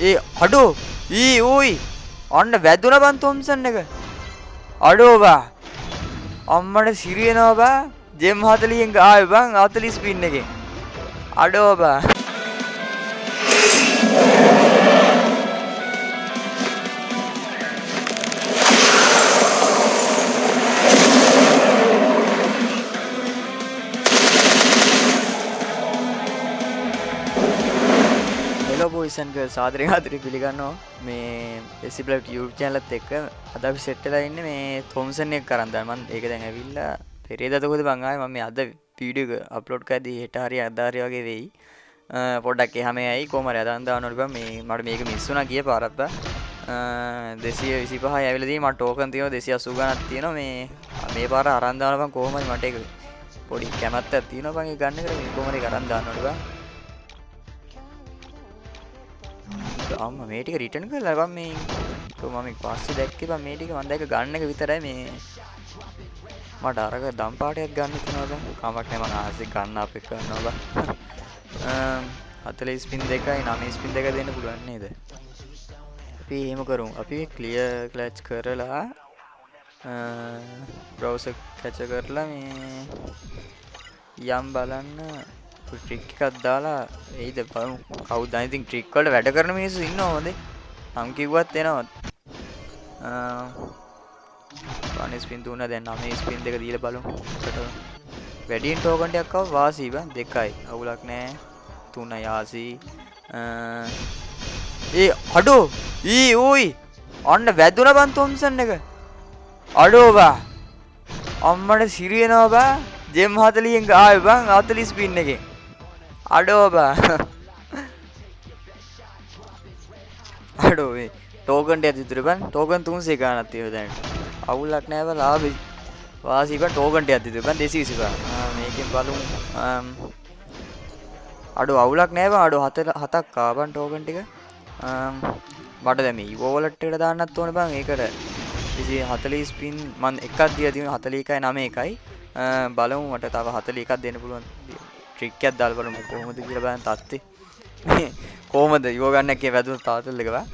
ඒ අඩෝ ඌයි ඔන්න වැදුනා බං තොම්සන් එක. අඩෝ බා අම්මට සිරියනවා බා ජෙම් 40න් ආවේ බං 40 ස්පින් එකෙන්. අඩෝ බා boys and girls ආදරෙන් ආදරේ පිළිගන්නවා මේ SCBLT YouTube channel එකත් එක්ක අද අපි සෙට් වෙලා ඉන්නේ මේ තොම්සන් එක කරන් දාන්න මම ඒක දැන් ඇවිල්ලා පෙරේදා තකොද බං ආවේ මම මේ අද වීඩියෝ එක අප්ලෝඩ් කරද්දී හෙට හරි අද හරි වගේ වෙයි පොඩ්ඩක් එහාම යයි කොහම හරි අදන් දාන්නවලු බං මේ මට මේක මිස් වුණා ගිය පාරක් බං 225යි ඇවිල්ලා තියෙන්නේ මට ටෝකන් තියෙනවා 280 ගණක් තියෙනවා මේ පාර අරන් දාන්න බං කොහම හරි මට ඒක පොඩි කැමැත්තක් තියෙනවා බං ඒක ගන්න කියලා මේ කොහම හරි අරන් දාන්නවලු බං අම්මා මේ ටික රිටර්න් කරලා බං මේ මම පස්සේ දැක්කේ බං මේ ටික මම දැක්ක ගන්න එක විතරයි මේ මට අරක දම් පාටයක් ගන්න තියෙනවා බං කමක් නැහැ මම ආසෙ ගන්න අපේ කරනවා බං 40 ස්පින් දෙකයි 9 ස්පින් දෙක දෙන්න පුළුවන් නේද අපි එහෙම කරමු අපි ක්ලියර් ක්ලච් කරලා බ්‍රවුසර් කැච් කරලා මේ යම් බලන්න ට්‍රික් එකක් දාලා එයිද බලමු කවුද දැන් ඉතින් ට්‍රික් වල වැඩ කරන මිනිස්සු ඉන්නව හොඳේ නම් කිව්වත් එනවා වන් ස්පින් දුන්නා දැන් 9 ස්පින් දෙක දීලා බලමු වැඩියෙන් ටෝකන් ටිකක් ආව වාසි බං දෙකයි අවුලක් නැහැ 3යි ආසි ඒ අඩෝ ඌයි ඔන්න වැදුනා බං තොම්සන් එක අඩෝ බා අම්මට සිරියනවා බා ජෙම් 40න් ආවේ බං 40 ස්පින් එකෙන් අඩෝ බා අඩෝ මේ ටෝකන් ටික දිතුරු බං ටෝකන් 300 ගානක් තියෙනවා දැන් අවුලක් නැහැ බං ලාභයි වාසි බං ටෝකන් ටික දිතුරු බං 225 මේකෙන් බලමු අඩෝ අවුලක් නැහැ බං අඩෝ 7ක් ආවන් ටෝකන් ටික මට දැන් මේ ඉවෝ වලට් එකට දාන්නත් ඕනේ බං ඒකට 40 ස්පින් මම එකක් දීලා තියෙනවා 41යි 9යි බලමු මට තව 41ක් දෙන්න පුළුවන් ට්‍රික් එකක් දාලා බලමු කොහොමද කියලා බලන්න තත්ත්වේ මේ කොහොමද ඉවෝ ගන්න එකේ වැදුන තාතල් එක බං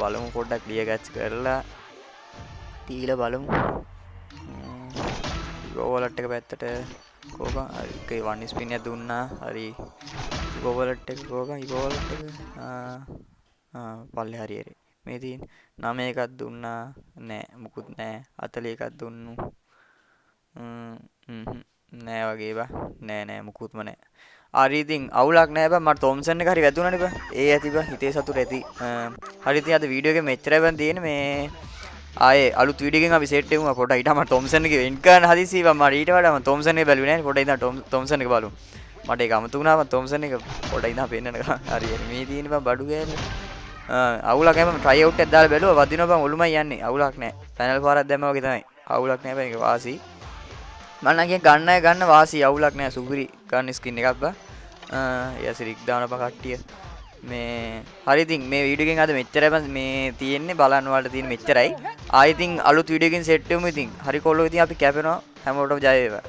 බලමු පොඩ්ඩක් ක්ලියර් කැච් කරලා තීලා බලමු ඉවෝ වලට් එක පැත්තට කොහොම හරි ඒ වන් ස්පින් එක දුන්නා හරි ඉවෝ වලට් එක කොහොම ඉවෝ වලට් එක පල්ලේ හරි මේ තියෙන 9 එකක් දුන්නා නෑ මුකුත් නෑ 40 එකක් දුන්නු නෑ වගේ බා නෑ මුකුත්ම නෑ හරි ඉතින් අවුලක් නෑ බා මට තොම්සන් එක හරි වැදුණානේ බා ඒ ඇති බා හිතේ සතුට ඇති හරි ඉතින් අද වීඩියෝ එකේ මෙච්චරයි බන් තියෙන්නේ මේ ආයේ අලුත් වීඩියෝ එකකින් අපි සෙට් වෙමු පොඩ්ඩක් ඊට මම තොම්සන් එකේ වෙන් කරන්න හදිසි බා මට ඊට වඩා මම තොම්සන් එක බැලුවේ නෑ පොඩ්ඩක් ඉතින් තොම්සන් එක බලමු මට ඒක අමතක වුණා මම තොම්සන් එක පොඩ්ඩක් ඉතින් පෙන්නන්න හරි මේ තියෙන්නේ බා බඩු ගෑනේ අවුලක් නැහැ මම ට්‍රයි අවුට් එකක් දාලා බැලුවා වදිනවා බං ඔළුමයි යන්නේ අවුලක් නැහැ පැනල් පාරක් දැම්මා වගේ තමයි අවුලක් නැහැ බං ඒක වාසි මම නම් කියන්නේ ගන්න වාසි අවුලක් නැහැ සුපිරි ගන්න ස්කින් එකක් බං යසිරික් දාන බං කට්ටිය මේ හරි ඉතින් මේ වීඩියෝ එකෙන් අද මෙච්චරයි බං මේ තියෙන්නේ බලන්න වලට තියෙන මෙච්චරයි ආයි ඉතින් අලුත් වීඩියෝ එකකින් සෙට් වෙමු ඉතින් හරි කොල්ලෝ ඉතින් අපි කැපෙනවා හැමෝටම ජය වේවා